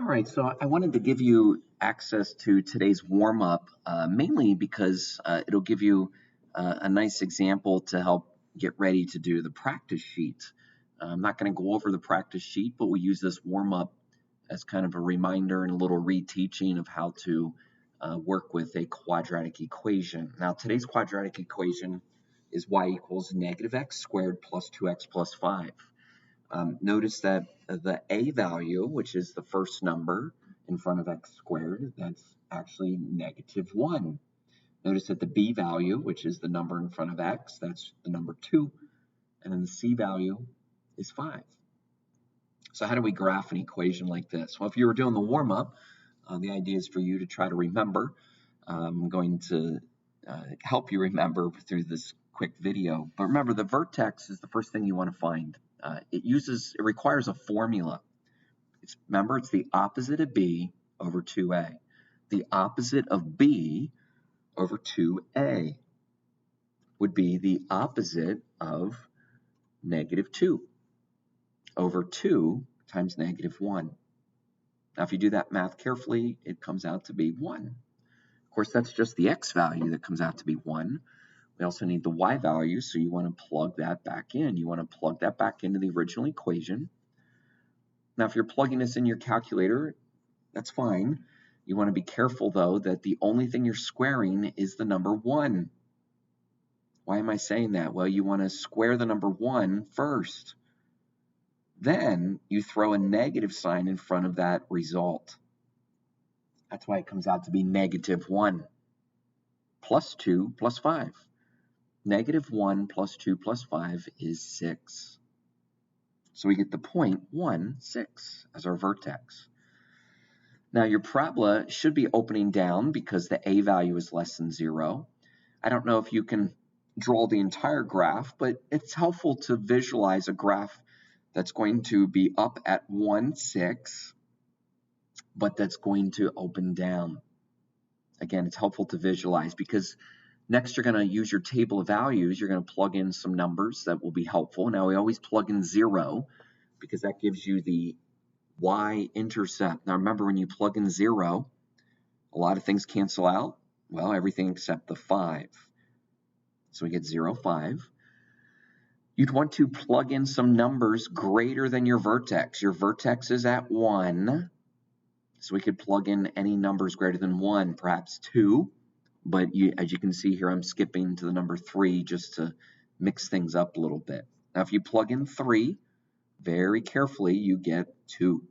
All right, so I wanted to give you access to today's warm-up, mainly because it'll give you a nice example to help get ready to do the practice sheet. I'm not going to go over the practice sheet, but we'll use this warm-up as kind of a reminder and a little reteaching of how to work with a quadratic equation. Now, today's quadratic equation is y equals negative x squared plus 2x plus 5. Notice that the a value, which is the first number in front of x squared, that's actually -1. Notice that the b value, which is the number in front of x, that's the number 2, and then the c value is 5. So how do we graph an equation like this? Well, if you were doing the warm-up, the idea is for you to try to remember. I'm going to help you remember through this quick video. But remember, the vertex is the first thing you want to find. It requires a formula. Remember, it's the opposite of b over 2a. The opposite of b over 2a would be the opposite of -2 over 2 times -1. Now, if you do that math carefully, it comes out to be 1. Of course, that's just the x value that comes out to be 1. We also need the y value, so you want to plug that back in. You want to plug that back into the original equation. Now, if you're plugging this in your calculator, that's fine. You want to be careful, though, that the only thing you're squaring is the number 1. Why am I saying that? Well, you want to square the number 1 first. Then you throw a negative sign in front of that result. That's why it comes out to be -1 plus 2 plus 5. -1 plus 2 plus 5 is 6. So we get the point 1, 6 as our vertex. Now your parabola should be opening down because the a value is less than 0. I don't know if you can draw the entire graph, but it's helpful to visualize a graph that's going to be up at 1, 6, but that's going to open down. Again, it's helpful to visualize because next you're going to use your table of values. You're going to plug in some numbers that will be helpful. Now we always plug in 0 because that gives you the y-intercept. Now remember, when you plug in 0, a lot of things cancel out. Well, everything except the 5. So we get 0, 5. You'd want to plug in some numbers greater than your vertex. Your vertex is at 1. So we could plug in any numbers greater than 1, perhaps 2. But as you can see here, I'm skipping to the number 3 just to mix things up a little bit. Now, if you plug in 3, very carefully, you get 2.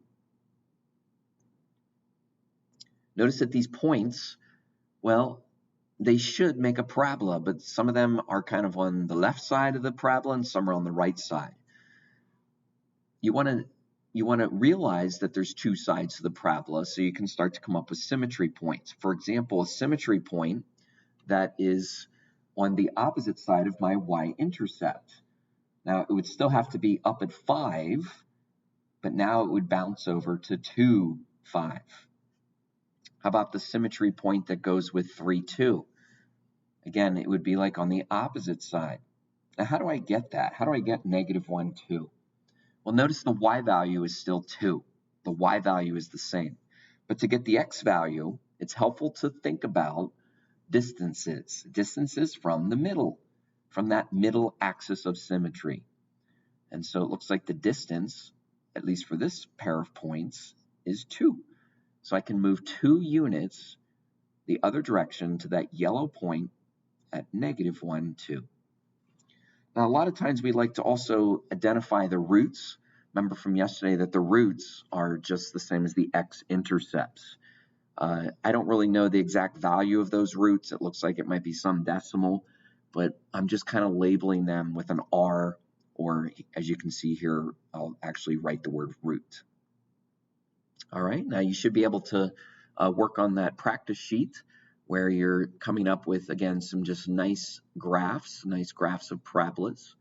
Notice that these points, well, they should make a parabola, but some of them are kind of on the left side of the parabola and some are on the right side. You want to realize that there's two sides to the parabola, so you can start to come up with symmetry points. For example, a symmetry point that is on the opposite side of my y-intercept. Now, it would still have to be up at 5, but now it would bounce over to 2, 5. How about the symmetry point that goes with 3, 2? Again, it would be like on the opposite side. Now, how do I get that? How do I get -1, 2? Well, notice the y value is still 2. The y value is the same. But to get the x value, it's helpful to think about distances from the middle, from that middle axis of symmetry. And so it looks like the distance, at least for this pair of points, is 2. So I can move 2 units the other direction to that yellow point at -1, 2. Now, a lot of times we like to also identify the roots. Remember from yesterday that the roots are just the same as the x-intercepts. I don't really know the exact value of those roots. It looks like it might be some decimal, but I'm just kind of labeling them with an R, or as you can see here, I'll actually write the word root. All right, now you should be able to work on that practice sheet where you're coming up with, again, some just nice graphs of parabolas.